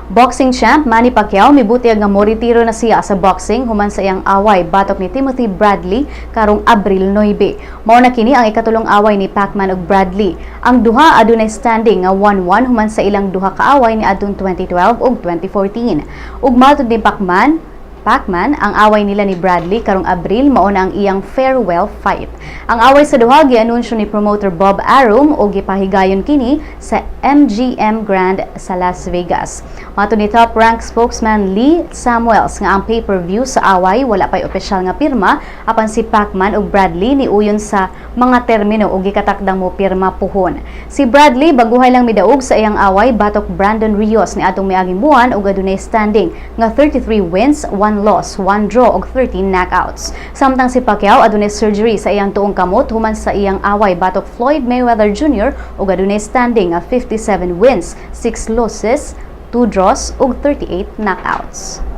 Boxing champ Manny Pacquiao mibutyag nga moretiro na siya sa boxing human sa iyang away batok ni Timothy Bradley karong Abril 9. Mao na kini ang ikatulong away ni Pacman ug Bradley. Ang duha adunay standing nga 1-1 human sa ilang duha ka away ni adtong 2012 ug 2014. Ug matud ni Pacman, ang away nila ni Bradley karong Abril mao na ang iyang farewell fight. Ang away sa duha gianunsyo ni promoter Bob Arum o gipahigayon kini sa MGM Grand sa Las Vegas. Matud ni top-ranked spokesman Lee Samuels nga ang pay-per-view sa away wala pay opisyal nga pirma apan si Pacman ug Bradley niuyon sa mga termino ug gikatakdang mo pirma puhon. Si Bradley baguhay lang midaog sa iyang away batok Brandon Rios ni atong miaging buwan ug adunay standing nga 33 wins, 1 loss, 1 draw ug 13 knockouts. Samtang si Pacquiao adunay surgery sa iyang tuong kamot human sa iyang away batok Floyd Mayweather Jr. ug adunay standing nga 57 wins, 6 losses, 2 draws ug 38 knockouts.